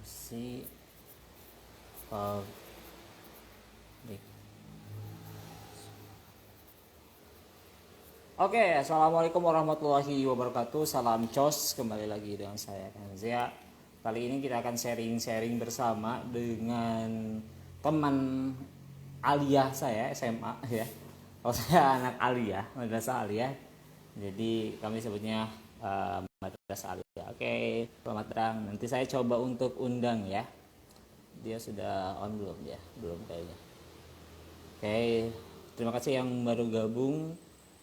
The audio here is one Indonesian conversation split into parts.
si public. Oke, assalamualaikum warahmatullahi wabarakatuh. Salam cos, kembali lagi dengan saya Kanzia. Kali ini kita akan sharing-sharing bersama dengan teman aliyah saya SMA ya. Kalau saya anak aliyah, madrasah aliyah. Jadi kami sebutnya madrasah aliyah. Oke, selamat datang. Nanti saya coba untuk undang ya. Dia sudah on belum ya? Belum kayaknya. Oke, terima kasih yang baru gabung.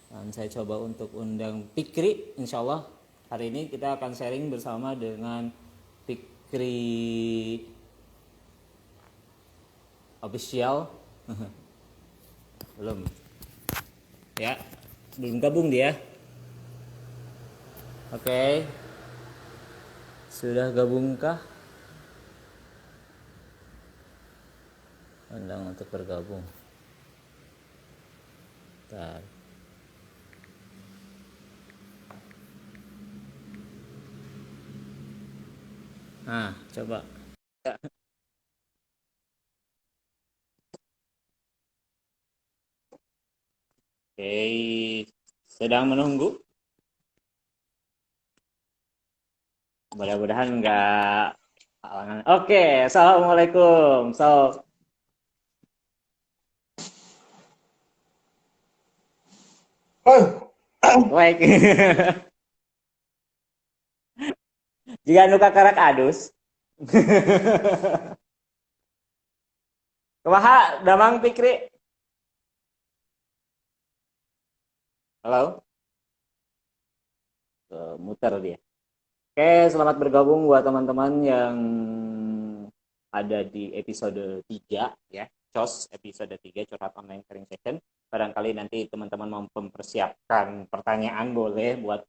Dan saya coba untuk undang Fikri, insya Allah hari ini kita akan sharing bersama dengan Fikri official. Belum ya, belum gabung dia. Oke, sudah gabungkah? Undang untuk bergabung. Bentar. Nah, coba. Oke, sedang menunggu. Mudah-mudahan enggak halangan. Oke, assalamualaikum. Baik. Jika nuka karak adus. Kumaha damang Fikri? Halo? Muter dia. Oke, selamat bergabung buat teman-teman yang ada di episode 3 ya. COS episode 3 curhat online sharing session. Barangkali nanti teman-teman mau mempersiapkan pertanyaan boleh buat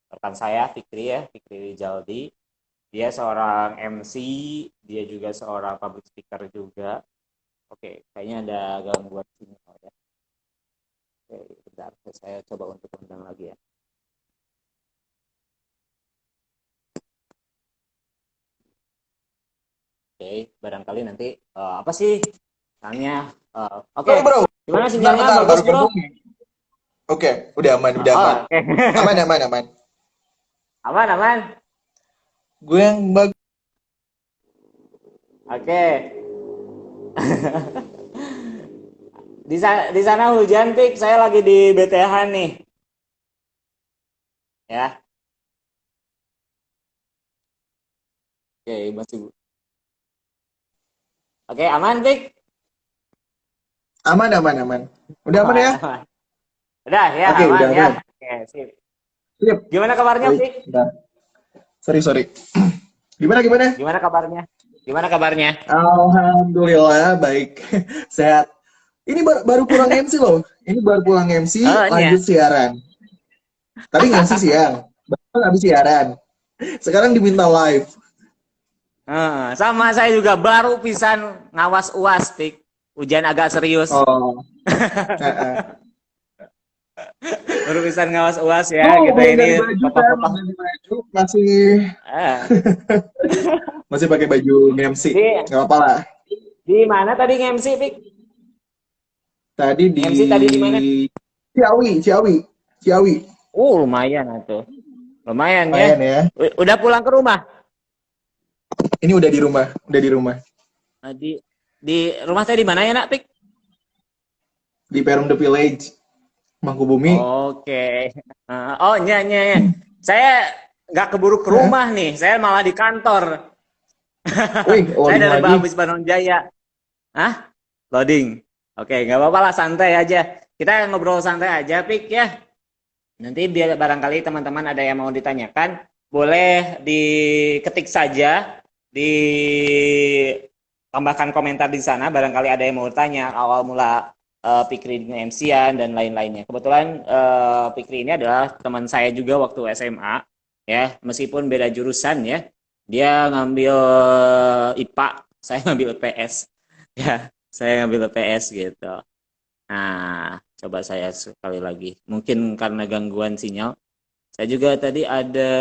rekan saya Fikri ya, Fikri Rijaldi. Dia seorang MC, dia juga seorang public speaker juga. Oke, kayaknya ada gangguan sinyal ya. Oke, bentar, saya coba untuk undang lagi ya. Oke, barangkali nanti apa sih? Misalnya, oke, Bro, gimana bentar, sinyalnya? bentar, Bagus baru bro? gabung. Oke, udah aman, udah Oh, aman. oke. Aman, aman, aman. Aman, aman. Gue yang bagus. Oke. Di sana hujan, Pik. Saya lagi di BTH nih. Ya. Oke, masih. Oke, aman, Pik. Aman, aman, aman. Udah aman Aman, ya? aman. Udah ya, Oke, aman udah ya. aman. Oke, sip. Siap. Gimana kabarnya, Baik, Pik? bentar. Sorry, sorry. Gimana, gimana? Gimana kabarnya? Gimana kabarnya? Alhamdulillah, baik. Sehat. Ini baru pulang MC loh. Ini baru pulang MC, Oh, ini ya. lanjut siaran. Tadi MC siang, baru habis siaran. Sekarang diminta live. Sama saya juga baru pisan ngawas UAS, Pik. Ujian agak serius. Oh, heeh. Baru pisan ngawas UAS ya, Tuh, kita belum ini ganti baju kan? Belum tokoh-tokoh. ganti baju. Masih Eh, masih pakai baju MC. di Nggak apa-apa lah. di mana tadi nge-MC, Pik? Tadi di Nge-MC tadi di mana? Ciawi, Ciawi, Ciawi. Lumayan atuh. Lumayan ya. Lumayan ya. Udah pulang ke rumah? Ini udah di rumah, udah di rumah. Di rumah tadi di mana ya, Nak, Pik? Di Perum The Village, Mangkubumi. Oke. Oh, iya, iya, iya. Saya nggak keburu ke Hah? rumah nih. Saya malah di kantor. Wih, Saya loading dari lagi. Babis Bandung Jaya. Hah? Loading. Oke, nggak apa-apa lah, santai aja. Kita ngobrol santai aja, Pik ya. Nanti biar barangkali teman-teman ada yang mau ditanyakan, boleh diketik saja, ditambahkan komentar di sana. Barangkali ada yang mau bertanya awal mula Fikri dengan MC-an dan lain-lainnya. Kebetulan Fikri ini adalah teman saya juga waktu SMA, ya, meskipun beda jurusan ya. Dia ngambil IPA, saya ngambil PS, ya, saya ngambil PS gitu. Nah, coba saya sekali lagi. Mungkin karena gangguan sinyal. Saya juga tadi ada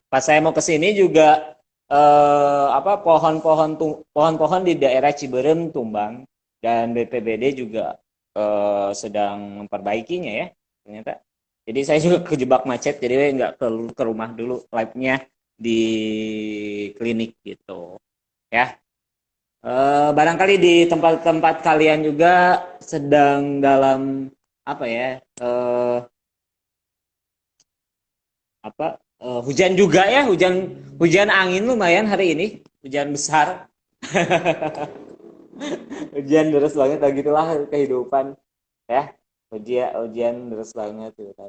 pas saya mau ke sini juga apa pohon-pohon di daerah Ciberem tumbang dan BPBD juga sedang memperbaikinya ya ternyata. Jadi saya juga kejebak macet, jadi nggak ke rumah dulu, live-nya di klinik gitu ya. Barangkali di tempat-tempat kalian juga sedang dalam apa ya, hujan juga ya, hujan angin lumayan hari ini, hujan besar. Hujan deras banget, gitulah kehidupan ya. Hujan deras banget gitu kan.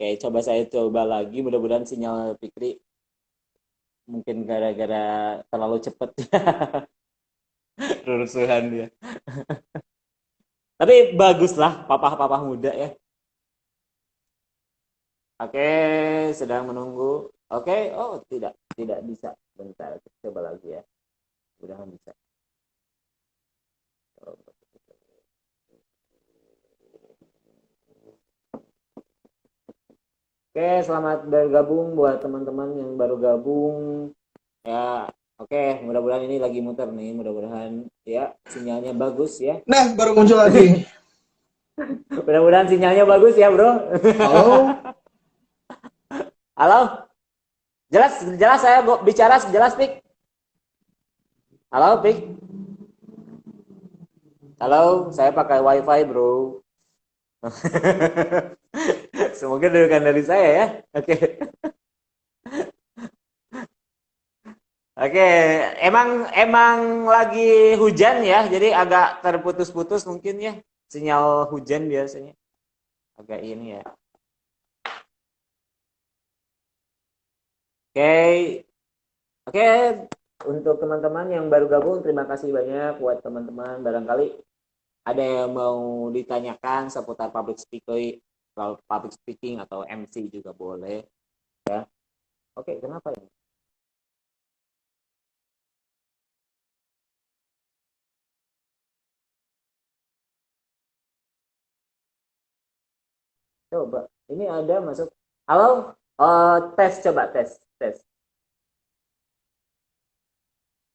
Oke, saya coba lagi, mudah-mudahan sinyal Fikri mungkin gara-gara terlalu cepet rusuhan dia. Tapi baguslah papa-papa muda ya. Oke, sedang menunggu. Oke, oh tidak bisa. Bentar, coba lagi ya. Mudah-mudahan bisa. Oke, selamat bergabung buat teman-teman yang baru gabung. Ya, oke, mudah-mudahan ini lagi muter nih, mudah-mudahan ya sinyalnya bagus ya. Nah, baru muncul lagi. Mudah-mudahan sinyalnya bagus ya, Bro. Halo? Halo? Jelas saya bicara jelas, Pik. Halo, Pik. Halo, saya pakai WiFi, Bro. Semoga bukan dari saya ya. Oke. Oke, emang lagi hujan ya, jadi agak terputus-putus mungkin ya. Sinyal hujan biasanya. Agak ini ya. Oke, untuk teman-teman yang baru gabung, terima kasih banyak buat teman-teman. Barangkali ada yang mau ditanyakan seputar public speaking atau MC juga boleh ya. Oke, kenapa ya? Coba, ini ada masuk. Halo, tes coba tes.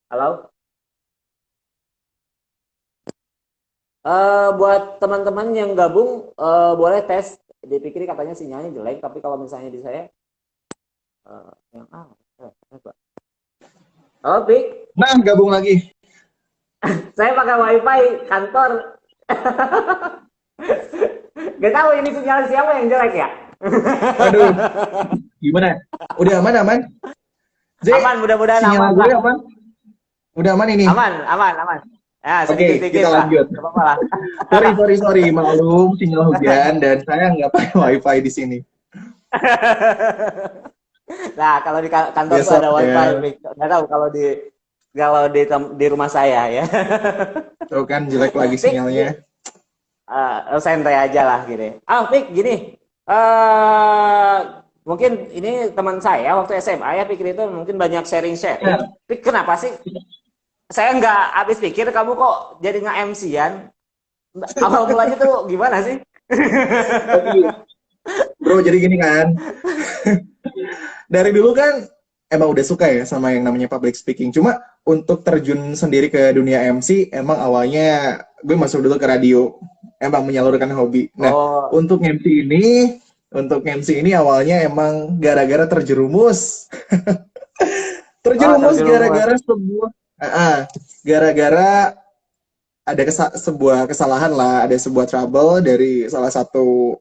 Halo. Buat teman-teman yang gabung, boleh tes. Dipikir katanya sinyalnya jelek, tapi kalau misalnya di saya yang coba. Halo, Pik. Nah, gabung lagi. Saya pakai WiFi kantor. Gak tahu ini sinyal siapa yang jelek ya? Aduh, gimana? Udah aman? Aman, mudah-mudahan sinyal aman. Gue aman? Udah aman ini? Aman. Ya, Oke, kita lanjut. Sorry, maklum sinyal hujan dan saya nggak pakai WiFi di sini. Nah, kalau di kantor tuh ada WiFi, nggak tahu kalau di rumah saya ya. Tuh kan jelek lagi sinyalnya. Santai aja lah gini. Pik, gini. Mungkin ini teman saya waktu SMA ya, pikir itu mungkin banyak sharing. Pik, kenapa sih? Saya nggak habis pikir kamu kok jadi nge-MC-an. Awal mulanya tuh gimana sih? Bro, jadi gini kan. Dari dulu kan emang udah suka ya sama yang namanya public speaking. Cuma untuk terjun sendiri ke dunia MC, emang awalnya gue masuk dulu ke radio. Emang menyalurkan hobi. Nah, untuk MC ini awalnya emang gara-gara terjerumus. Terjerumus gara-gara gara-gara ada sebuah kesalahan lah, ada sebuah trouble dari salah satu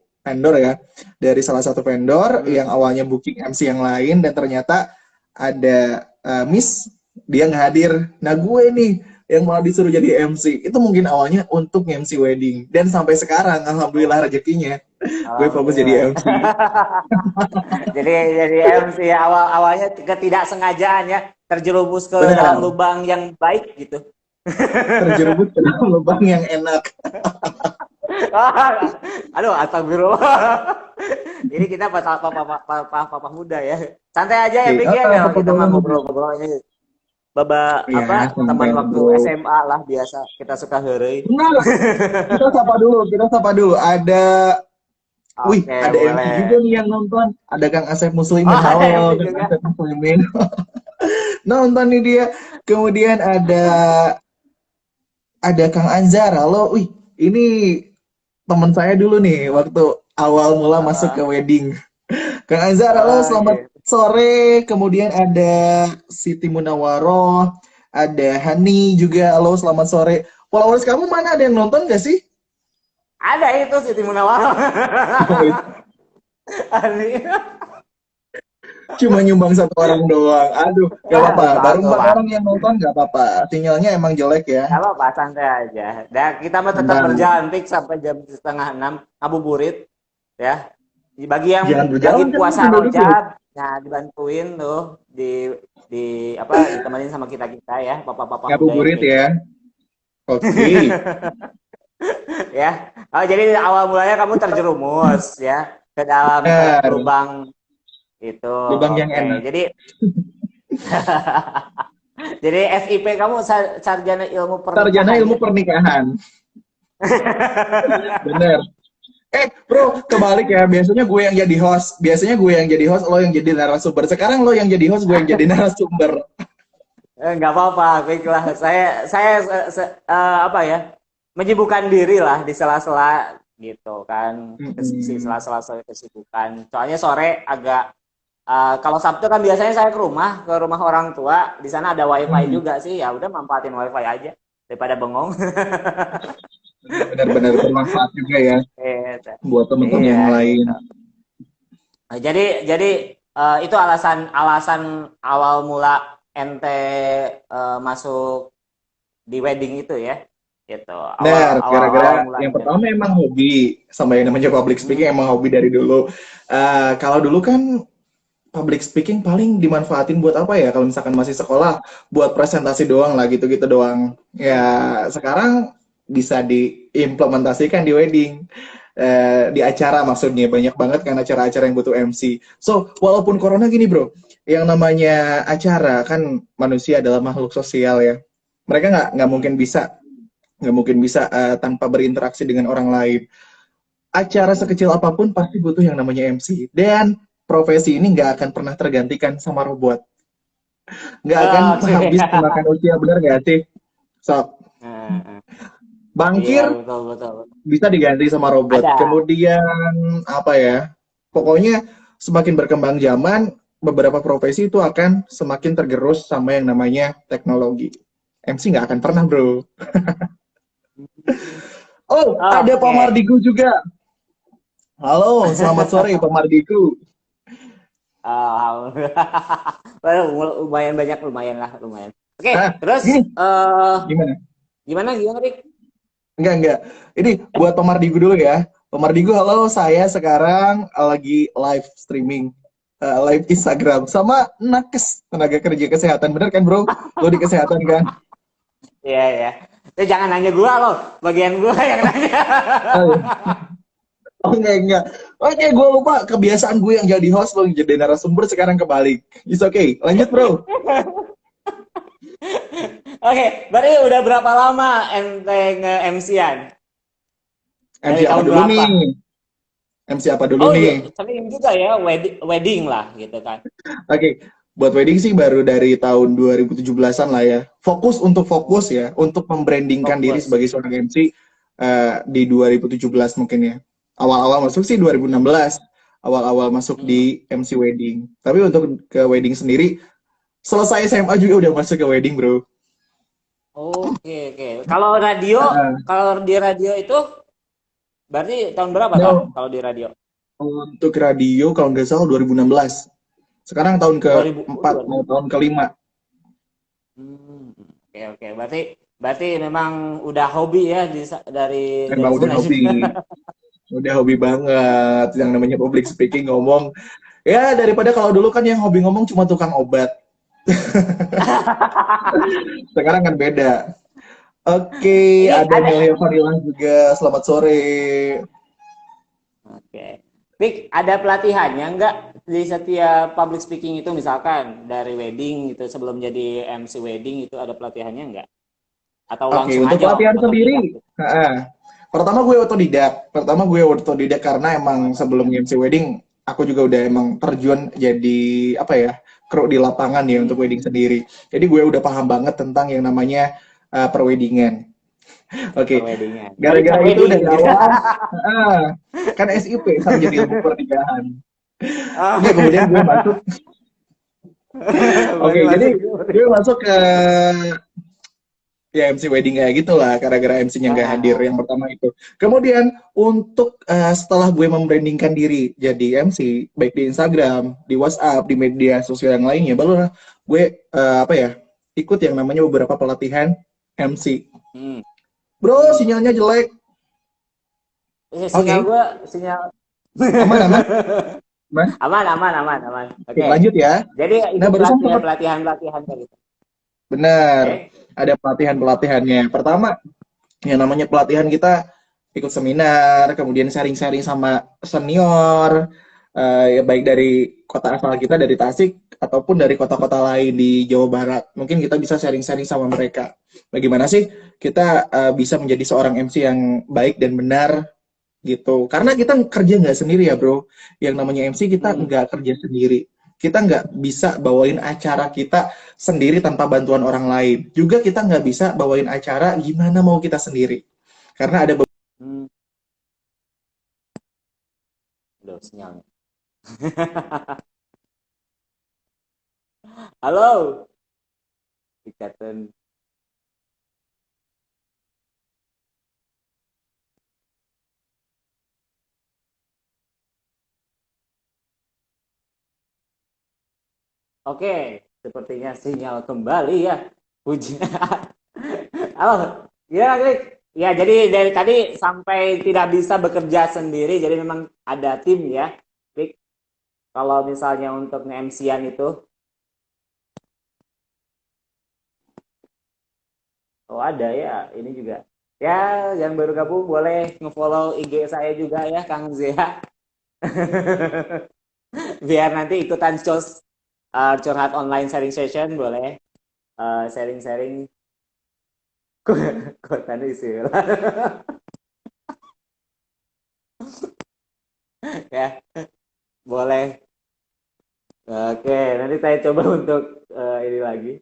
vendor yang awalnya booking MC yang lain dan ternyata ada miss, dia nggak hadir. Nah, gue nih yang malah disuruh jadi MC. Itu mungkin awalnya untuk MC wedding dan sampai sekarang alhamdulillah rezekinya gue fokus jadi MC. jadi MC ya, awalnya ketidaksengajaan ya, terjerumus ke dalam lubang yang baik gitu. Terjerumus ke dalam lubang yang enak. Aduh, astagfirullah. Ini kita papa muda ya. Santai aja ya, Pik ya. Kita mah ngobrol-ngobrol ini. Teman waktu SMA lah biasa. Kita suka heureuy. Kita sapa dulu. Ada ada MC juga nih yang nonton. Ada Kang Asep Muslimin. Halo, Kang Asep Muslimin. Nonton nih dia. Kemudian ada Kang Anzar. Halo, wih, ini teman saya dulu nih waktu awal mula masuk ke Oh, wedding. Kang Anzar, halo, oh selamat gitu. sore. Kemudian ada Siti Munawaroh, ada Hani juga. Halo, selamat sore. Followers kamu mana, ada yang nonton gak sih? Ada itu Siti Munawarah. Cuma nyumbang satu orang doang. Aduh, gak apa-apa. Baru Satu empat lah. orang yang nonton gak apa-apa. Sinyalnya emang jelek ya. Gak apa-apa, santai aja. Dan kita mah tetap Nah, berjalan fix sampai jam 5:30 ngabuburit ya. Bagi yang jangan lagi berjalan kan lu puasa duduk-duduk. Rojab, nah dibantuin tuh di apa ditemenin sama kita-kita ya, bapak-bapak muda yang Ngabuburit ya. kece. Oke. Ya. Oh, jadi awal mulanya kamu terjerumus ya ke dalam Benar. lubang itu. Lubang yang Oke. enak. Jadi FIP kamu sarjana ilmu Sarjana pernikahan ilmu ya? pernikahan. Bener. Bro, kebalik ya. Biasanya gue yang jadi host. Biasanya gue yang jadi host, lo yang jadi narasumber. Sekarang lo yang jadi host, gue yang jadi narasumber. Nggak apa-apa, baiklah. Apa ya? Menyibukkan diri lah di sela-sela gitu kan, Mm-mm. sela-sela kesibukan. Soalnya sore agak kalau Sabtu kan biasanya saya ke rumah orang tua. Di sana ada WiFi Hmm. juga sih. Ya udah manfaatin WiFi aja daripada bengong. Benar-benar bermanfaat juga ya Gitu. buat teman-teman Iya yang lain. gitu. Nah, jadi itu alasan alasan awal mula ente masuk di wedding itu ya, gitu. Awal Benar, awal awal gara-gara yang mulanya. pertama emang hobi sama yang namanya public speaking emang Hmm. hobi dari dulu. Kalau dulu kan public speaking paling dimanfaatin buat apa ya? Kalau misalkan masih sekolah, buat presentasi doang lah, gitu-gitu doang. Ya, sekarang bisa diimplementasikan di wedding. Di acara maksudnya. Banyak banget kan acara-acara yang butuh MC. So, walaupun corona gini bro, yang namanya acara kan manusia adalah makhluk sosial ya. Mereka nggak mungkin bisa tanpa berinteraksi dengan orang lain. Acara Hmm. sekecil apapun pasti butuh yang namanya MC. Dan profesi ini nggak akan pernah tergantikan sama robot. Nggak akan Oke. habis dimakan usia, benar nggak sih? So, Heeh. Iya, bangkir betul betul. bisa diganti sama robot. Ada. Kemudian, apa ya, pokoknya semakin berkembang zaman, beberapa profesi itu akan semakin tergerus sama yang namanya teknologi. MC nggak akan pernah, bro. Oh, ada Pak Oke. Mardigu juga. Halo, selamat sore Pak Mardigu. Lumayan banyak, lumayan lah, lumayan. Oke, Ah, terus gini, gimana? gimana gimana Rik? Enggak. Ini buat Pak Mardigu dulu ya. Pak Mardigu, halo. Saya sekarang lagi live streaming, live Instagram sama nakes tenaga kerja kesehatan. Bener kan, bro? Lo di kesehatan kan? Iya ya. Jangan nanya gua loh, bagian gua yang nanya. Oh, iya. Oh, enggak. Oke, gue lupa kebiasaan gue yang jadi host, lo yang jadi narasumber sekarang kebalik. It's okay. Lanjut, bro. Oke, berarti udah berapa lama ente nge-MC-an? MC Dari apa tahun dulu berapa? nih? MC apa dulu Oh iya, nih? sering juga ya wedding lah gitu kan. Oke, buat wedding sih baru dari tahun 2017-an lah ya. Fokus ya, untuk membrandingkan diri Fokus. sebagai seorang MC di 2017 mungkin ya. Awal-awal masuk sih 2016, awal-awal masuk Hmm. di MC wedding. Tapi untuk ke wedding sendiri, selesai SMA juga udah masuk ke wedding, bro. Oke, oke. Kalau di radio itu berarti tahun berapa toh No, kalau di radio? untuk radio kalau nggak salah 2016. Sekarang tahun 2000, keempat, mau tahun kelima. Oke, oke. Berarti memang udah hobi ya dari Emang udah sana hobi. juga. Udah hobi banget yang namanya public speaking, ngomong. Ya, daripada kalau dulu kan yang hobi ngomong cuma tukang obat. Sekarang kan beda. Oke, Ini ada ada. Melia Fadilah juga. Selamat sore. Oke. Vic, ada pelatihannya nggak di setiap public speaking itu, misalkan dari wedding gitu, sebelum jadi MC wedding itu ada pelatihannya nggak? Atau Oke, langsung untuk aja pelatihan otodidak sendiri. gitu? Pertama gue otodidak. Karena emang sebelum MC wedding aku juga udah emang terjun jadi apa ya, kru di lapangan ya untuk wedding sendiri. Jadi gue udah paham banget tentang yang namanya perweddingan. Oke, perweddingan. Jadi gara-gara itu perwedding dari gitu. awal, ah, kan SIP Sarjana Ilmu Pernikahan. Oh, Enggak, kemudian gue masuk. Oke, baru jadi masuk gue masuk ke ya MC wedding kayak gitu lah, gara-gara MC-nya nggak hadir yang Ah, pertama itu. Kemudian untuk setelah gue membrandingkan diri jadi MC baik di Instagram, di WhatsApp, di media sosial yang lainnya, barulah gue apa ya, ikut yang namanya beberapa pelatihan MC. hmm, Bro, hmm. sinyalnya jelek. Sinyal Oke, gua sinyal aman aman, aman. aman aman aman aman. Oke, Oke. lanjut ya. Jadi Nah, ikut barusan pelatihan sempat pelatihan pelatihan kayak gitu. benar Oke. ada pelatihan-pelatihannya. Pertama, yang namanya pelatihan kita ikut seminar, kemudian sharing-sharing sama senior, ya baik dari kota asal kita dari Tasik ataupun dari kota-kota lain di Jawa Barat. Mungkin kita bisa sharing-sharing sama mereka. Bagaimana sih kita bisa menjadi seorang MC yang baik dan benar gitu. Karena kita kerja nggak sendiri ya bro. Yang namanya MC kita Hmm. nggak kerja sendiri. Kita nggak bisa bawain acara kita sendiri tanpa bantuan orang lain. Juga kita nggak bisa bawain acara gimana mau kita sendiri. Karena ada Hmm. Aduh, sinyalnya. Halo. Ikatan. Oke, sepertinya sinyal kembali ya. Puji. Halo. Ya, Klik. Ya, jadi dari tadi sampai tidak bisa bekerja sendiri, jadi memang ada tim ya. Klik. Kalau misalnya untuk nge-MC-an itu, oh ada ya, ini juga. Ya, yang baru gabung boleh nge-follow IG saya juga ya, Kang Zia. Biar nanti ikutan curhat online sharing session, boleh sharing-sharing. Kota istilah. Ya, boleh. Oke, nanti saya coba untuk ini lagi.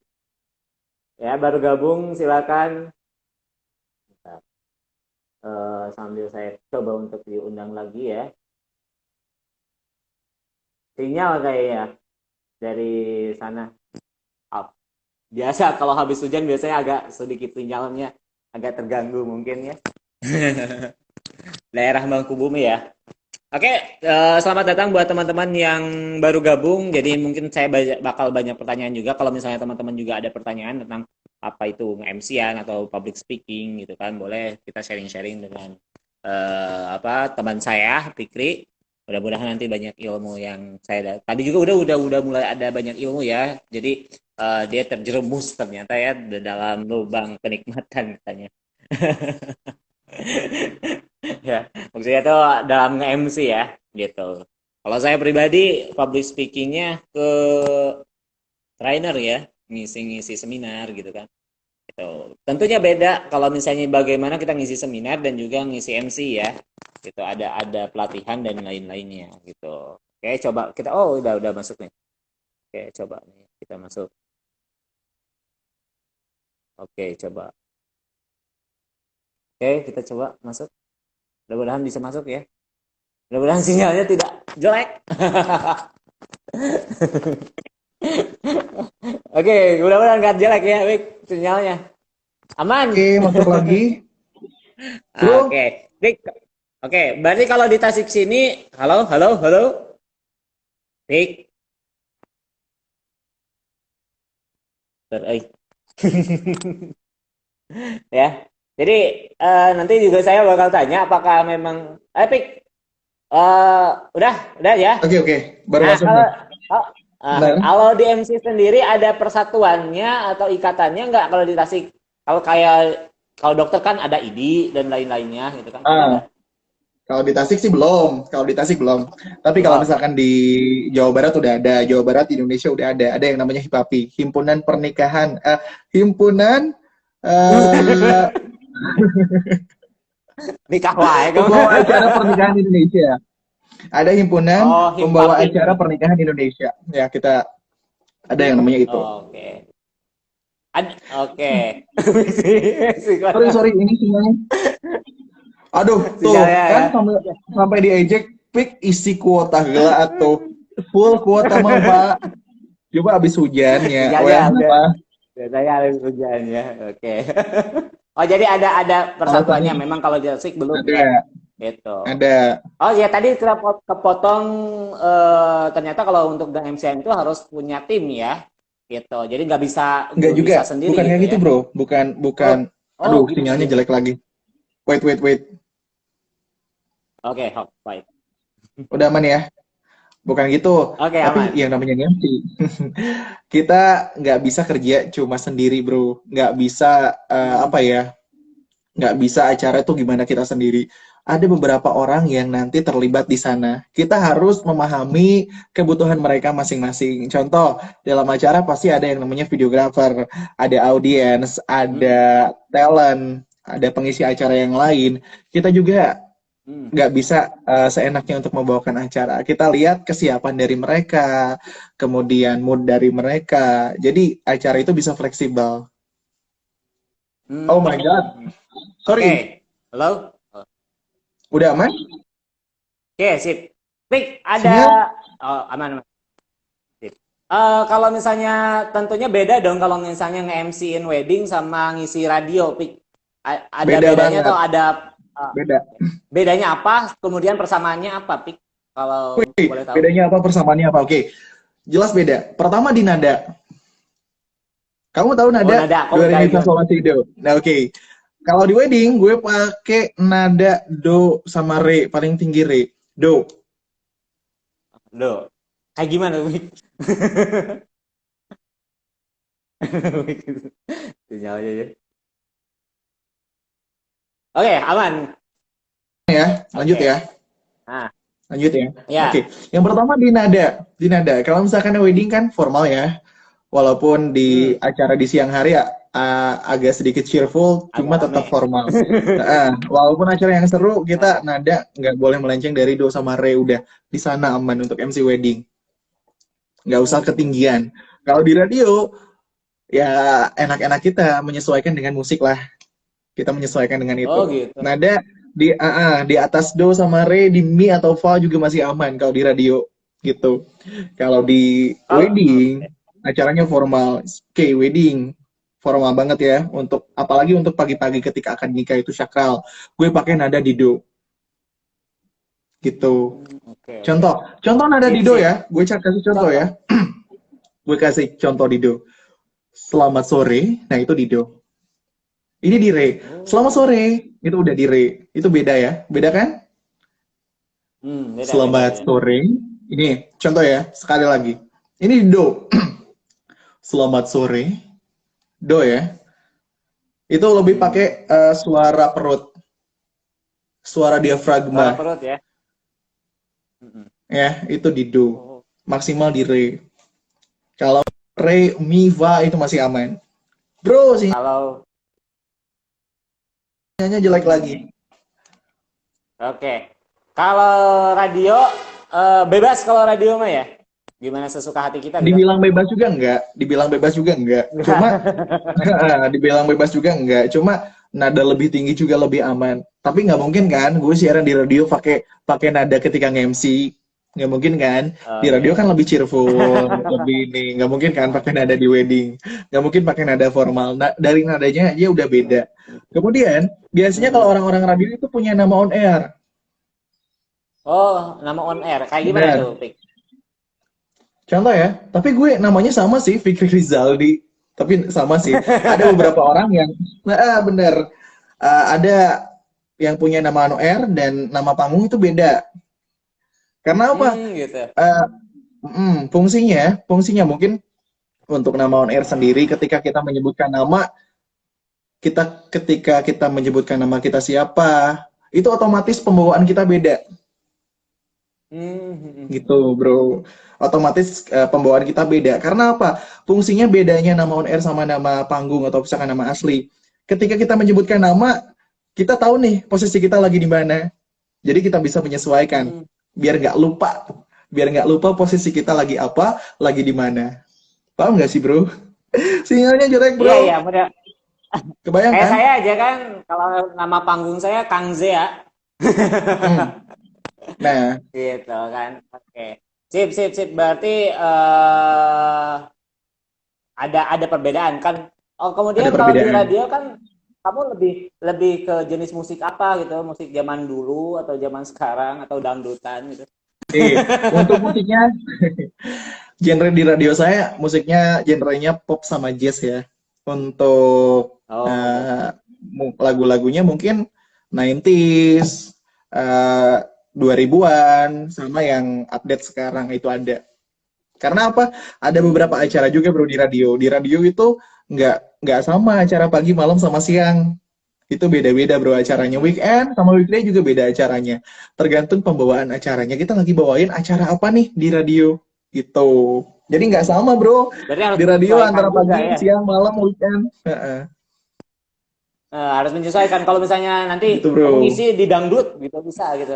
Ya, baru gabung silakan. Sambil saya coba untuk diundang lagi ya. Sinyal kayaknya dari sana. Up. Biasa kalau habis hujan biasanya agak sedikit sinyalnya agak terganggu mungkin ya. Daerah Mangkubumi ya. Oke, selamat datang buat teman-teman yang baru gabung. Jadi mungkin saya bakal banyak pertanyaan juga. Kalau misalnya teman-teman juga ada pertanyaan tentang apa itu nge-MC-an atau public speaking gitu kan, boleh kita sharing-sharing dengan apa teman saya Fikri. Mudah-mudahan nanti banyak ilmu yang saya tadi juga udah mulai ada banyak ilmu ya. Jadi dia terjerumus ternyata ya dalam lubang kenikmatan katanya. Ya, maksudnya itu dalam nge-MC ya, gitu. Kalau saya pribadi public speakingnya ke trainer ya, ngisi-ngisi seminar gitu kan. Itu tentunya beda kalau misalnya bagaimana kita ngisi seminar dan juga ngisi MC ya. Gitu ada pelatihan dan lain-lainnya gitu. Oke, coba kita udah masuk nih. Oke, coba nih kita masuk. Oke, coba. Oke, kita coba masuk. Mudah-mudahan bisa masuk ya. Mudah-mudahan sinyalnya tidak jelek. Oke, mudah-mudahan nggak jelek ya, Wik, sinyalnya. Aman. oke, masuk lagi. Bro, Oke, Wik. Oke, berarti kalau di Tasik sini, halo, halo, halo, Wik. Ya. Jadi nanti juga saya bakal tanya apakah memang Wik, udah ya. oke, baru Nah, masuk nih. kalau Benar. kalau di MC sendiri ada persatuannya atau ikatannya nggak kalau di Tasik? Kalau kayak kalau dokter kan ada ID dan lain-lainnya gitu kan? Ada nggak? Ah, kalau di Tasik sih belum. Kalau di Tasik belum. Tapi kalau Belum. misalkan di Jawa Barat udah ada. Jawa Barat di Indonesia udah ada. Ada yang namanya HIPAPI, Himpunan Pernikahan, Himpunan eh Nikah wae kamu. Pembawa Acara Pernikahan Indonesia. Ada himpunan Oh, pembawa Himpapin. acara pernikahan Indonesia. Ya, kita ada yang namanya itu. Oke. Oke. Sorry, sorry, ini sinyalnya. Aduh, tuh Sinyalnya kan ya. sampai sampai diejek pick isi kuota gila atau full kuota mah Pak. Coba habis hujannya. Sinyalnya Wah, udah. apa Biasanya harus hujan ya. Oke. Oh, jadi ada alasannya? persatuannya. Memang kalau Jelsik belum ya. Ada, Gitu. ada. Oh ya, tadi kita kepotong, ternyata kalau untuk MCM itu harus punya tim ya. Gitu. Jadi Enggak belum juga. bisa sendiri Bukan kayak gitu gitu, ya. Bro. Bukan, Oh, bukan. oh Aduh, gitu sinyalnya sebelumnya. jelek lagi. Wait, wait, wait. Oke, baik. Udah aman ya? Bukan gitu. Oke, Tapi aman. yang namanya MC, kita nggak bisa kerja cuma sendiri, bro. Nggak bisa, apa Hmm. ya, nggak bisa acara itu gimana kita sendiri. Ada beberapa orang yang nanti terlibat di sana. Kita harus memahami kebutuhan mereka masing-masing. Contoh, dalam acara pasti ada yang namanya videographer, ada audiens, Hmm. ada talent, ada pengisi acara yang lain. Kita juga Hmm. nggak bisa seenaknya untuk membawakan acara. Kita lihat kesiapan dari mereka, kemudian mood dari mereka. Jadi acara itu bisa fleksibel. Oh my God, Hmm. sorry, Oke. Halo? udah aman? Oke, sip. Pik, Sinyal? oh, aman, aman. Sip. Kalau misalnya tentunya beda dong kalau misalnya nge-MC-in wedding sama ngisi radio, Pik. Ada Beda bedanya banget, atau ada uh, beda. bedanya apa? Kemudian persamaannya apa, Pik? Kalau boleh tahu? Bedanya apa, persamaannya apa? Oke, jelas beda. Pertama di nada. Kamu tahu Oh, nada? nada. Do, Kok re, mi, kayak fa, gimana? sol, la, si, do. Nah, oke. Kalau di wedding, gue pakai nada do sama re, paling tinggi re. Do. Loh, kayak gimana, Pik? Sinyalnya ya. Oke, aman. Ya, lanjut ya. Oke. Nah, Lanjut ya. Oke, ya. yang pertama di nada. Di nada. Kalau misalkan wedding kan formal ya. Walaupun di Hmm, acara di siang hari ya agak sedikit cheerful, agak cuma rame. tetap formal. Walaupun acara yang seru, kita Nah, nada nggak boleh melenceng dari do sama re. Udah di sana aman untuk MC wedding. Nggak usah ketinggian. Kalau di radio, ya enak-enak kita menyesuaikan dengan musik lah. Kita menyesuaikan dengan oh itu. gitu. Nada di atas do sama re, di mi atau fa juga masih aman kalau di radio gitu. Kalau di Kalau wedding acaranya formal. Oke, wedding formal banget ya untuk apalagi untuk pagi-pagi ketika akan nikah itu sakral. Gue pakai nada di do gitu. oke, oke. Contoh, contoh nada Sip, di do sip. ya. Gue kasih contoh Contoh. ya. Gue kasih contoh di do. Selamat sore. Nah, itu di do. Ini di re. Selamat Oh. sore. Itu udah di re. Itu beda ya. Beda kan? Beda, beda, Selamat beda. sore. Ini contoh ya, sekali lagi. Ini di do. Selamat sore. Do ya. Itu lebih pakai Hmm. suara perut, suara Suara diafragma. perut ya. Mm-mm. Ya, itu di do. Oh. Maksimal di re. Kalau re, mi, fa itu masih aman. Bro, Kalau sinyalnya jelek lagi. oke. Kalau radio bebas kalau radio mah ya. Gimana sesuka hati kita gitu. Dibilang bebas juga enggak, dibilang bebas juga enggak. Cuma dibilang bebas juga enggak, cuma nada lebih tinggi juga lebih aman. Tapi nggak mungkin kan, gue siaran di radio pakai pakai nada ketika nge-MC. Nggak mungkin kan? Di Oh radio iya. kan lebih cheerful, lebih ini. Nggak mungkin kan pakai nada di wedding. Nggak mungkin pakai nada formal. Dari nadanya aja udah beda. Kemudian, biasanya kalau Hmm. orang-orang radio itu punya nama on air. Oh, nama on air. Kayak gimana tuh, Benar. Pik? Contoh ya, tapi gue namanya sama sih, Fikri Rizaldi. Tapi sama sih. Ada beberapa orang yang, bener. Ada yang punya nama on air dan nama panggung itu beda. Karena apa? Gitu. Eh, fungsinya mungkin untuk nama on air sendiri ketika kita menyebutkan nama, ketika kita menyebutkan nama kita siapa, itu otomatis pembawaan kita beda. Hmm. Gitu, bro. Otomatis pembawaan kita beda. Karena apa? Fungsinya bedanya nama on air sama nama panggung atau misalkan nama asli. Ketika kita menyebutkan nama, kita tahu nih posisi kita lagi di mana. Jadi kita bisa menyesuaikan. Hmm. biar nggak lupa posisi kita lagi apa, lagi di mana. Paham nggak sih bro? Sinyalnya jelek Iya, bro. iya, mudah. Kebayang Kayak kan? saya aja kan, kalau nama panggung saya Kang Zea, Mm. Nah, gitu kan. Oke. Sip, sip, sip. Berarti ada perbedaan kan. Oh, ada kemudian kalau di perbedaan. radio kan kamu lebih lebih ke jenis musik apa gitu? Musik zaman dulu atau zaman sekarang atau dangdutan gitu? Untuk musiknya, genre di radio saya, musiknya genrenya pop sama jazz ya. Untuk Oh, lagu-lagunya mungkin 90s, 2000-an, sama yang update sekarang itu ada. Karena apa? Ada beberapa hmm. acara juga bro di radio. Di radio itu nggak sama acara pagi, malam, sama siang. Itu beda-beda bro acaranya. Hmm. Weekend sama weekday juga beda acaranya. Tergantung pembawaan acaranya. Kita lagi bawain acara apa nih di radio. Gitu. Jadi nggak Hmm. sama bro. Berarti harus Di radio menyesuaikan antara juga pagi, ya. siang, malam, weekend. Heeh. Harus menyesuaikan. Kalau misalnya Gitu nanti bro. kamu ngisi di dangdut gitu bisa gitu.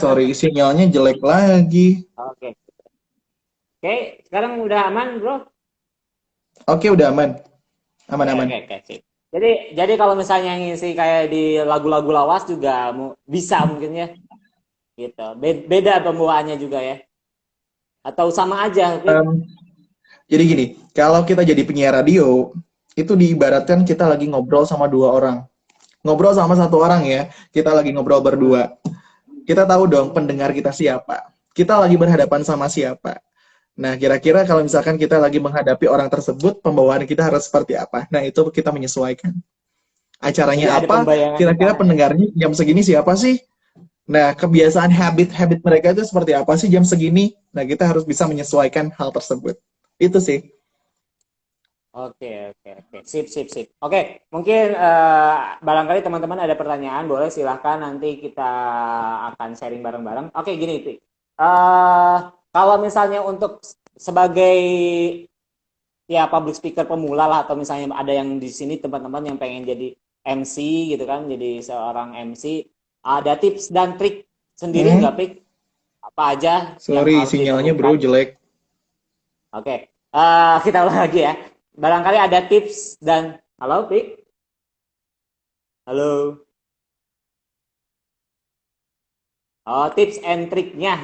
Sorry, sinyalnya jelek lagi. Oke. Oke, sekarang udah aman, Bro? Oke, udah aman. Oke, Aman-aman. oke, oke, sip. Jadi kalau misalnya ngisi kayak di lagu-lagu lawas juga bisa mungkin ya, gitu. Beda pembawaannya juga ya. Atau sama aja, Fik? Em, jadi gini, kalau kita jadi penyiar radio, itu diibaratkan kita lagi ngobrol sama dua orang. Ngobrol sama satu orang ya, kita lagi ngobrol Hmm. berdua. Kita tahu dong pendengar kita siapa. Kita lagi berhadapan sama siapa. Nah, kira-kira kalau misalkan kita lagi menghadapi orang tersebut, pembawaan kita harus seperti apa? Nah, itu kita menyesuaikan. Jadi Acaranya ada apa? pembayangan di Kira-kira sana ya. pendengarnya jam segini siapa sih? Nah, kebiasaan habit-habit mereka itu seperti apa sih jam segini? Nah, kita harus bisa menyesuaikan hal tersebut. Itu sih. Oke, oke, oke. Sip, sip, sip. Oke, mungkin barangkali teman-teman ada pertanyaan, boleh silahkan nanti kita akan sharing bareng-bareng. Oke, gini, Fik. Kalau misalnya untuk sebagai ya public speaker pemula lah atau misalnya ada yang di sini teman-teman yang pengen jadi MC gitu kan, jadi seorang MC, ada tips dan trik sendiri nggak, Hmm, Pik? Apa aja yang sorry, harus sinyalnya bro dilakukan? jelek. Oke, kita ulang lagi ya. Barangkali ada tips dan halo, Pik? Halo. Oh, tips and triknya.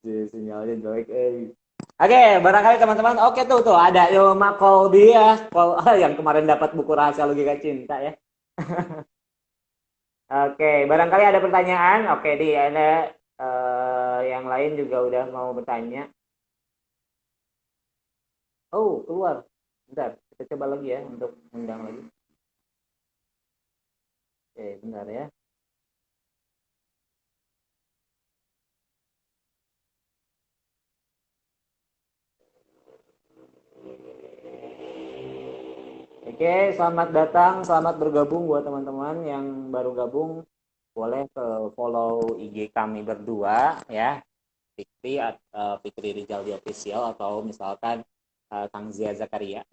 Sinyalnya jelek. Oke, barangkali teman-teman, oke tuh ada Ilma Kolbi ya, yang kemarin dapat buku rahasia logika cinta ya. Oke, barangkali ada pertanyaan. Oke, ada yang lain juga udah mau bertanya. Oh, keluar. Bentar, kita coba lagi ya untuk undang lagi. Oke, bentar ya. Oke, selamat datang, selamat bergabung buat teman-teman yang baru gabung. Boleh ke follow IG kami berdua ya, Fikri Rizal di official atau misalkan Kang Zia Zakaria.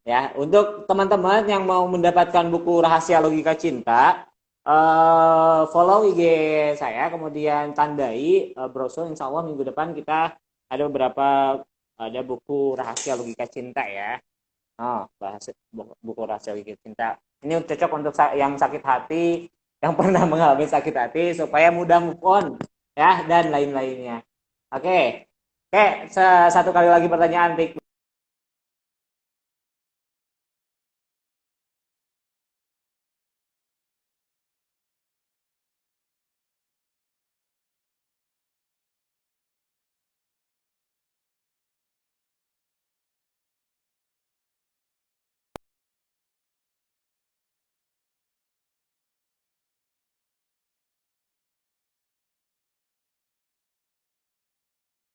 Ya, untuk teman-teman yang mau mendapatkan buku Rahasia Logika Cinta, follow IG saya, kemudian tandai brosur. Insya Allah minggu depan kita ada ada buku Rahasia Logika Cinta ya. Oh, buku Rahasia Logika Cinta. Ini cocok untuk yang sakit hati, yang pernah mengalami sakit hati supaya mudah move on ya dan lain-lainnya. Oke. Oke, satu kali lagi pertanyaan, Pik.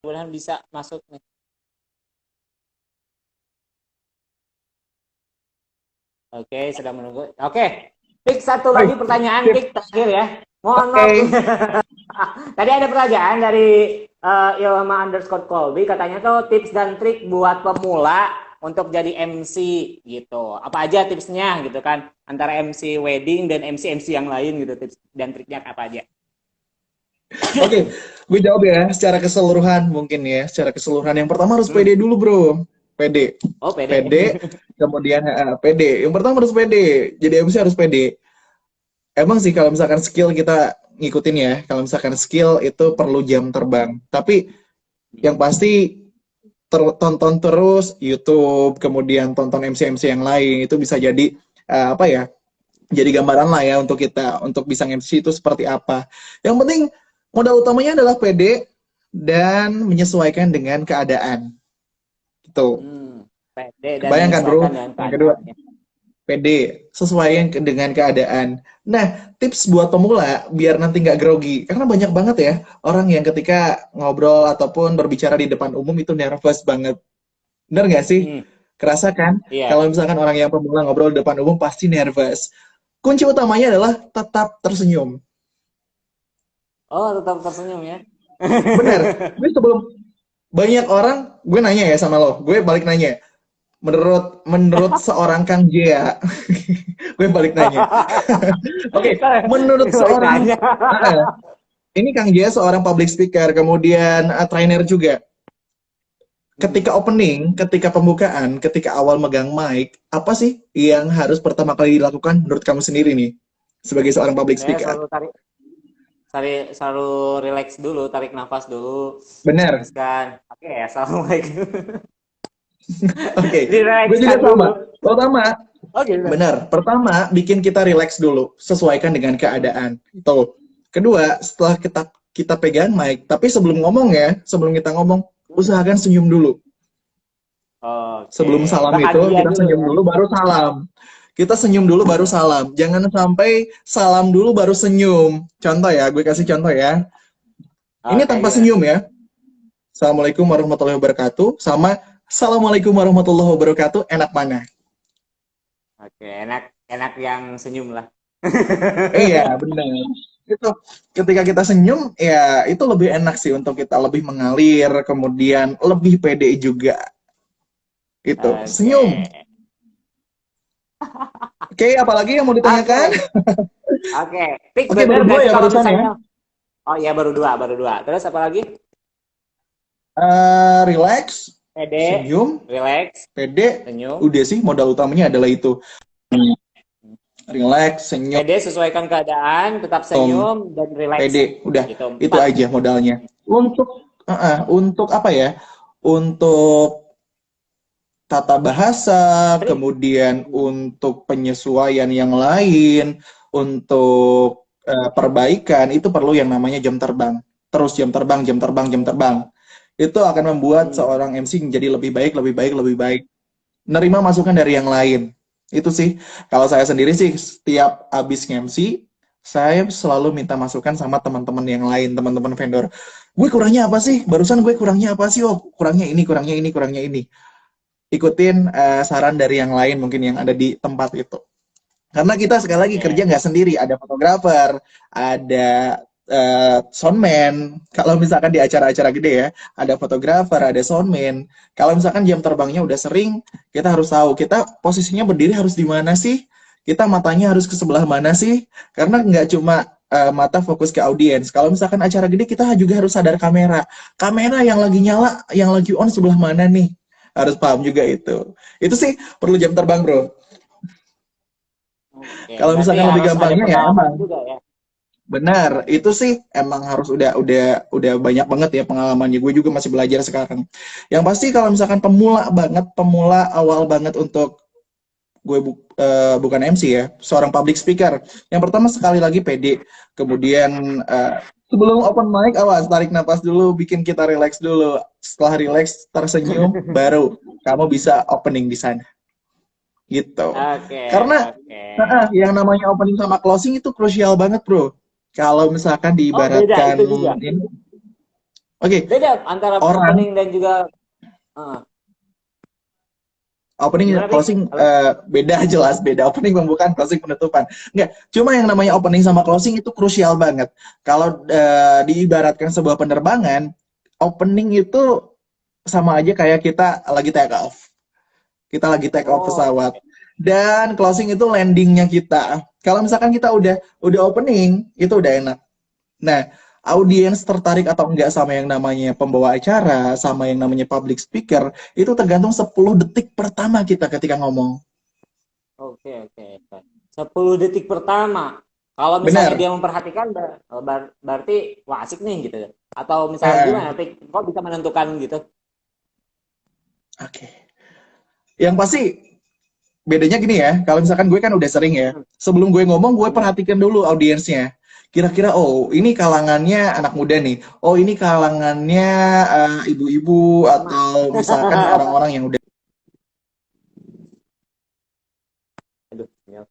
Mudah-mudahan bisa masuk nih. Oke, sedang menunggu. Oke, Pik, satu Hai, lagi pertanyaan, sip. Pik, terakhir ya. Mohon Oke. maaf. Tadi ada pertanyaan dari Ilma underscore Colby, katanya tuh tips dan trik buat pemula untuk jadi MC gitu. Apa aja tipsnya gitu kan? Antara MC wedding dan MC yang lain gitu, tips dan triknya apa aja? Oke, gue jawab ya secara keseluruhan mungkin ya. Secara keseluruhan yang pertama harus Hmm. pede dulu bro. Pede. Oh, pede. Pede, kemudian pede. Yang pertama harus pede. Jadi MC harus pede. Emang sih kalau misalkan skill kita ngikutin ya. Kalau misalkan skill itu perlu jam terbang. Tapi yang pasti tonton terus YouTube, kemudian tonton MC-MC yang lain. Itu bisa jadi apa ya? Jadi gambaran lah ya untuk kita untuk bisa MC itu seperti apa. Yang penting modal utamanya adalah PD dan menyesuaikan dengan keadaan. Gitu. Pede dan Kebayangkan bro, menyesuaikan dengan yang kedua keadaannya. PD sesuaikan dengan keadaan. Nah, tips buat pemula biar nanti nggak grogi, karena banyak banget ya orang yang ketika ngobrol ataupun berbicara di depan umum itu nervous banget. Bener nggak sih? Hmm. Kerasa kan? Iya. Kalau misalkan orang yang pemula ngobrol di depan umum pasti nervous. Kunci utamanya adalah tetap tersenyum. Oh, tetap tersenyum ya. Bener. Gue sebelum banyak orang, gue nanya ya sama lo, gue balik nanya. Menurut seorang Kang Jea, gue balik nanya. Oke, menurut Balik seorang nanya. ini Kang Jea seorang public speaker, kemudian trainer juga. Ketika opening, ketika pembukaan, ketika awal megang mic, apa sih yang harus pertama kali dilakukan menurut kamu sendiri nih sebagai seorang public Saya speaker? selalu relax dulu, tarik nafas dulu. Benar. Terus kan, oke, assalamualaikum. Oke, gue juga Direlaxkan sama. dulu. Pertama, Oh gitu. benar. Pertama, bikin kita relax dulu, sesuaikan dengan keadaan. Tuh. Kedua, setelah kita pegang mic, tapi sebelum ngomong ya, sebelum kita ngomong, usahakan senyum dulu. Oke, Sebelum salam itu, bahagia kita dulu senyum ya. dulu baru salam. Kita senyum dulu baru salam. Jangan sampai salam dulu baru senyum. Contoh ya, gue kasih contoh ya. Ini Oke, tanpa gimana? senyum ya. Assalamualaikum warahmatullahi wabarakatuh. Sama Assalamualaikum warahmatullahi wabarakatuh. Enak mana? Oke, enak enak yang senyum lah. Iya, benar. Itu ketika kita senyum, ya itu lebih enak sih untuk kita lebih mengalir, kemudian lebih pede juga. Itu Oke. senyum. Oke, apalagi yang mau ditanyakan? Oke. Oke. Pik, Oke, bener baru nggak dua sih ya kalau barusan ya. misalnya? Oh iya, baru dua, baru dua. Terus apa lagi? Relax, Pede, senyum, relax, pede. senyum. Udah sih modal utamanya adalah itu. Relax, senyum, Pede, sesuaikan keadaan, tetap senyum, dan relax. pede. Udah, Gitu, itu empat. aja modalnya. Untuk apa ya? Untuk tata bahasa, Trik. kemudian untuk penyesuaian yang lain, untuk perbaikan itu perlu yang namanya jam terbang. Terus jam terbang, jam terbang, jam terbang. Itu akan membuat Hmm. seorang MC menjadi lebih baik, lebih baik, lebih baik. Nerima masukan dari yang lain. Itu sih. Kalau saya sendiri sih setiap habis MC, saya selalu minta masukan sama teman-teman yang lain, teman-teman vendor. Gue kurangnya apa sih? Barusan gue kurangnya apa sih? Oh, kurangnya ini, kurangnya ini, kurangnya ini. Ikutin saran dari yang lain mungkin yang ada di tempat itu. Karena kita sekali lagi kerja Oke. nggak sendiri, ada fotografer, ada soundman. Kalau misalkan di acara-acara gede ya, ada fotografer, ada soundman. Kalau misalkan jam terbangnya udah sering, kita harus tahu kita posisinya berdiri harus di mana sih? Kita matanya harus ke sebelah mana sih? Karena nggak cuma mata fokus ke audiens. Kalau misalkan acara gede, kita juga harus sadar kamera. Kamera yang lagi nyala, yang lagi on sebelah mana nih? Harus paham juga itu. Itu sih perlu jam terbang, bro. Oke, Kalau berarti misalkan lebih harus ada gampangnya ya pengalaman emang juga ya. benar. Itu sih emang harus udah banyak banget ya pengalamannya. Gue juga masih belajar sekarang. Yang pasti kalau misalkan pemula banget, pemula awal banget untuk gue bukan MC ya, seorang public speaker. Yang pertama sekali lagi pede. Kemudian sebelum open mic awas tarik napas dulu, bikin kita relax dulu. Setelah relax tersenyum baru kamu bisa opening di sana. Gitu. Oke, Karena oke. yang namanya opening sama closing itu krusial banget, bro. Kalau misalkan Oh, beda diibaratkan itu juga. ini, oke, Beda antara orang opening dan juga opening gimana, Pik? closing Halo? beda jelas beda opening pembukaan closing penutupan. Enggak, cuma yang namanya opening sama closing itu krusial banget. Kalau diibaratkan sebuah penerbangan, opening itu sama aja kayak kita lagi take off. Kita lagi take off Oh, pesawat. Dan closing itu landingnya kita. Kalau misalkan kita udah opening, itu udah enak. Nah, audiens tertarik atau enggak sama yang namanya pembawa acara, sama yang namanya public speaker, itu tergantung 10 detik pertama kita ketika ngomong. oke, oke, oke. 10 detik pertama. Kalau misalnya Benar. dia memperhatikan, berarti wah asik nih gitu. Atau misalnya Eh, gimana, Pik? Kok bisa menentukan gitu? oke. Yang pasti bedanya gini ya, kalau misalkan gue kan udah sering ya, Hmm, sebelum gue ngomong, gue hmm. perhatikan dulu audiensnya. Kira-kira, oh ini kalangannya anak muda nih, oh ini kalangannya ibu-ibu, Sama. atau misalkan orang-orang yang udah Aduh, ya.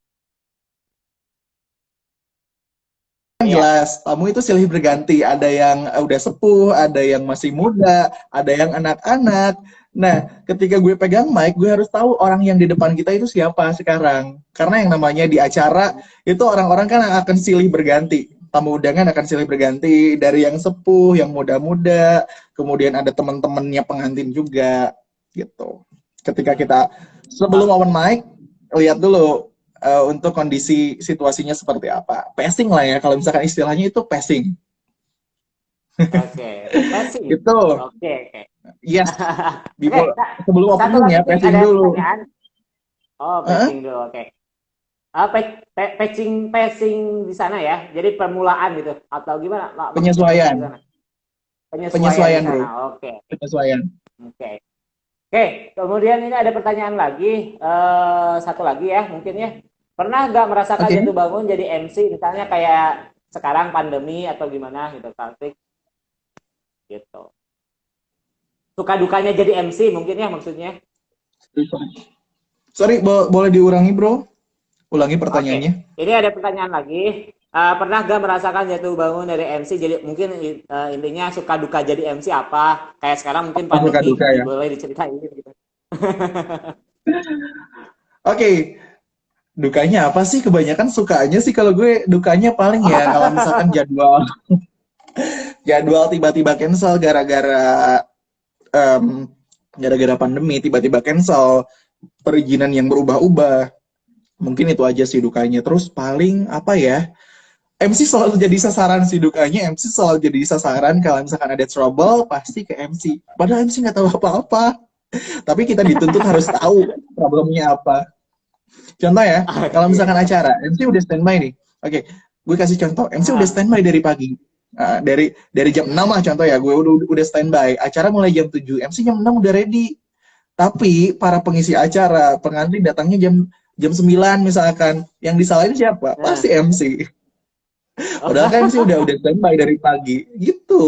Iya. jelas, tamu itu silih berganti. Ada yang udah sepuh, ada yang masih muda, ada yang anak-anak. Nah, ketika gue pegang mic, gue harus tahu orang yang di depan kita itu siapa sekarang. Karena yang namanya di acara, itu orang-orang kan akan silih berganti. Tamu undangan akan silih berganti dari yang sepuh, yang muda-muda, kemudian ada teman-temannya pengantin juga, gitu. Ketika kita, sebelum Oke, open mic, lihat dulu untuk kondisi situasinya seperti apa. Passing lah ya, kalau misalkan istilahnya itu passing. oke. Passing. Itu, Oke, oke. yes. Oke, Before, Kak. sebelum Satu opening lagi, ya, Pik, passing ada dulu. pertanyaan. Oh, Hah? passing dulu, oke. Patching di sana ya. Jadi permulaan gitu atau gimana? Maksudnya patching di Penyesuaian. sana. Penyesuaian di Penyesuaian, sana. bro. Oke. Penyesuaian. Oke. Oke, kemudian ini ada pertanyaan lagi, satu lagi ya mungkin ya. Pernah nggak merasakan Oke. jatuh bangun jadi MC, misalnya kayak sekarang pandemi atau gimana gitu, Kartik? Gitu. Suka dukanya jadi MC mungkin ya maksudnya. Sorry, boleh diulangi, bro? Ulangi Oke, pertanyaannya. ini ada pertanyaan lagi. Pernah nggak merasakan jatuh bangun dari MC? Jadi mungkin intinya suka duka jadi MC apa? Kayak sekarang mungkin Oh, suka pandemi, duka ya. boleh diceritain gitu. Oke, dukanya apa sih? Kebanyakan sukanya sih kalau gue, dukanya paling ya kalau misalkan jadwal tiba-tiba cancel em, gara-gara pandemi, tiba-tiba cancel, perizinan yang berubah-ubah. Mungkin itu aja sih dukanya. Terus paling apa ya? MC selalu jadi sasaran sih dukanya. MC selalu jadi sasaran kalau misalkan ada trouble pasti ke MC. Padahal MC nggak tahu apa-apa. Tapi kita dituntut harus tahu problemnya apa. Contoh ya, kalau Oke. misalkan acara, MC udah standby nih. Oke, gue kasih contoh. MC udah Ah, standby dari pagi. Dari jam 6 lah contoh ya, gue udah standby. Acara mulai jam 7, MC jam 6 udah ready. Tapi para pengisi acara, pengantin datangnya jam jam 9 misalkan. Yang disalahin siapa? nah. Pasti MC. Padahal kan MC udah standby dari pagi. Gitu.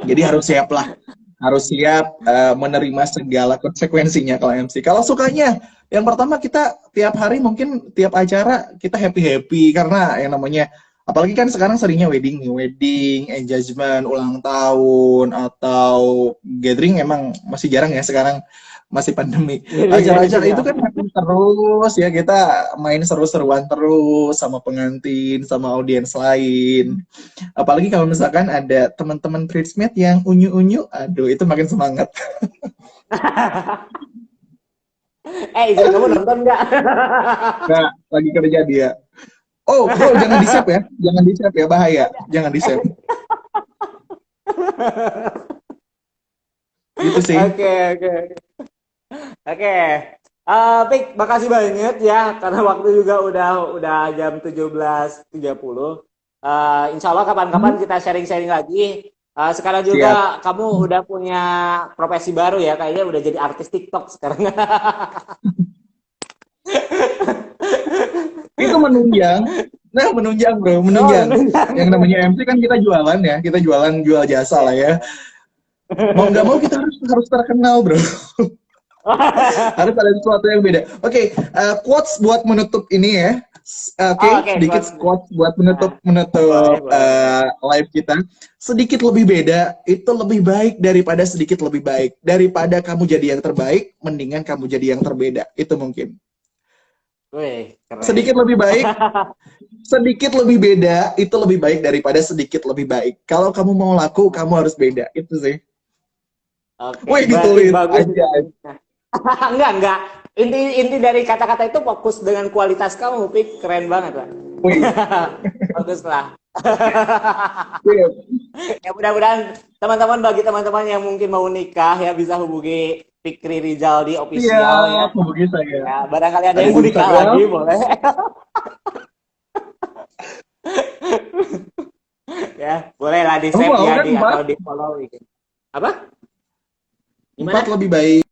Jadi harus siap lah. Harus siap menerima segala konsekuensinya kalau MC. Kalau sukanya, yang pertama kita tiap hari mungkin tiap acara kita happy-happy karena yang namanya apalagi kan sekarang seringnya wedding nih, wedding, engagement, ulang tahun atau gathering emang masih jarang ya sekarang masih pandemi. Acara-acara itu Ya. kan happy terus ya kita main seru-seruan terus sama pengantin, sama audiens lain. Apalagi kalau misalkan ada teman-teman bridesmaid yang unyu-unyu, aduh itu makin semangat. Istri kamu nonton nggak? Nah, lagi kerja dia. Oh, bro, jangan di-save ya. Jangan di-save ya, bahaya. Jangan di-save. Gitu sih. Oke, oke, oke. Pik, makasih banyak ya karena waktu juga udah jam 17.30. Insya Allah kapan-kapan Hmm, kita sharing-sharing lagi. Sekarang siap. juga kamu udah punya profesi baru ya, kayaknya udah jadi artis TikTok sekarang. Itu menunjang. Nah, menunjang, bro. Oh, Menunjang. menunjang. Yang namanya MC kan kita jualan ya. Kita jualan, jual jasa Iya, lah ya. iya. Mau nggak mau kita harus terkenal, bro. Harus ada sesuatu yang beda. Oke, quotes buat menutup ini ya. Oh, Oke, oke, sedikit buat quotes buat menutup boleh, menutup boleh, boleh. live kita. Sedikit lebih beda itu lebih baik daripada sedikit lebih baik. Daripada kamu jadi yang terbaik, mendingan kamu jadi yang terbeda. Itu mungkin. Wih, keren. Sedikit lebih baik, sedikit lebih beda itu lebih baik daripada sedikit lebih baik. Kalau kamu mau laku, kamu harus beda. Itu sih. Oke, Wih, berarti ditulis bagus itu aja. tipsnya. Enggak. Inti dari kata-kata itu fokus dengan kualitas kamu, Pik. Keren banget lah. Wih, Bagus lah. iya. Ya mudah-mudahan teman-teman, bagi teman-teman yang mungkin mau nikah ya, bisa hubungi Fikri Rizal di official ya. Siap, hubungi saya. Ya, barangkali ada Ada yang di mau nikah Instagram. lagi boleh. Ya, boleh lah di Kamu save mau ya kan di empat? atau di follow gitu. Apa? Empat Gimana? lebih baik.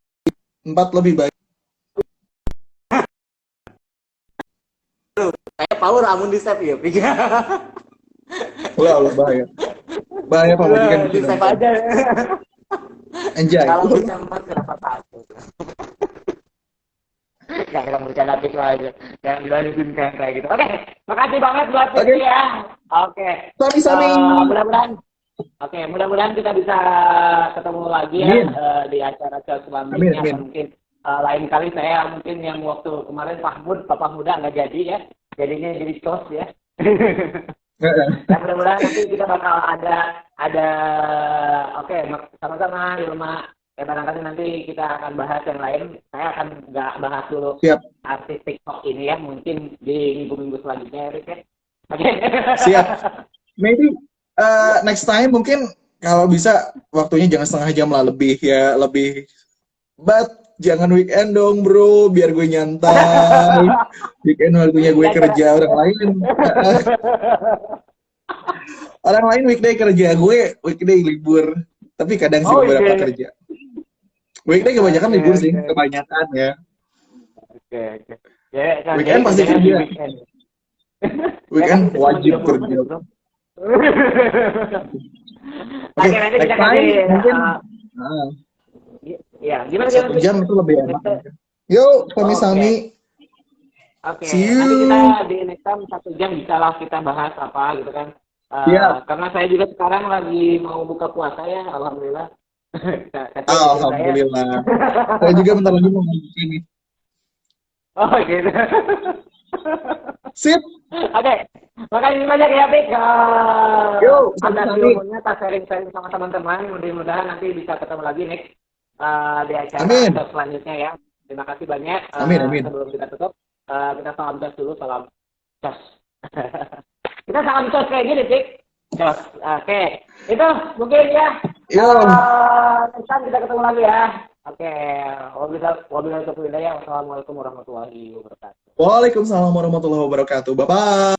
Empat lebih baik. Kayak power amun di save ya, Pik. Allah, bahaya. Bahaya Pak Majikan Di bisa save nonton. aja. Anjay. Kalau bisa empat kenapa takut? Ya kita bercanda Pik lah aja. Yang dilanjutin kayak gitu. Oke, makasih banget buat Oke, Fikri ya. Oke. sami-sami. Mudah-mudahan Oke, mudah-mudahan kita bisa ketemu lagi ya Amin. di acara Amin, selanjutnya, atau amin. mungkin lain kali saya mungkin yang waktu kemarin Mahmud Papa Muda nggak jadi ya, jadinya jadi tos ya. Ya mudah-mudahan nanti kita bakal ada oke, sama-sama di rumah. Ya barangkali nanti kita akan bahas yang lain. Saya akan nggak bahas dulu Siap, artis TikTok ini ya, mungkin di minggu-minggu selanjutnya ya, Rick ya. Oke. siap. Maybe next time mungkin kalau bisa waktunya jangan setengah jam lah, lebih ya, lebih. But jangan weekend dong bro, biar gue nyantai. Weekend waktunya gue Ya, kerja, orang lain. Orang lain weekday kerja, gue weekday libur. Tapi kadang sih oh beberapa iya. kerja. Weekday kebanyakan Oke, libur sih, oke, kebanyakan ya. oke. Ya, kan, jadi Weekend pasti kerjanya di kerja. weekend. Ya kan Weekend itu cuma wajib 30 kerja. menit, bro. Oke, Oke, nanti kita next kasih, time mungkin ah, ya, gimana, satu gimana? jam itu lebih enak. Next- Yuk, Oke, sami-sami. oke. See Nanti kita you. di next time 1 jam bisa lah kita bahas apa gitu kan. Siap. Karena saya juga sekarang lagi mau buka puasa ya, alhamdulillah. Kata istri saya. Alhamdulillah. Saya juga bentar lagi mau ngomong ini. Oh gitu. Sip. Oke, makasih banyak ya Pik. Yuk, Atas sami-sami. ilmunya, tak sharing-sharing sama teman-teman. Mudah-mudahan nanti bisa ketemu lagi nih di acara Amin. tos selanjutnya ya. Terima kasih banyak. Amin, amin. Sebelum kita tutup, kita salam tos dulu, salam tos. Kita salam tos kayak gini, Pik. Tos. Oke, itu mungkin ya. Yuk. Next time kita ketemu lagi ya. Oke, wabillahi taufiq hidayah. Wassalamualaikum warahmatullahi wabarakatuh. Waalaikumsalam warahmatullahi wabarakatuh. Bye-bye.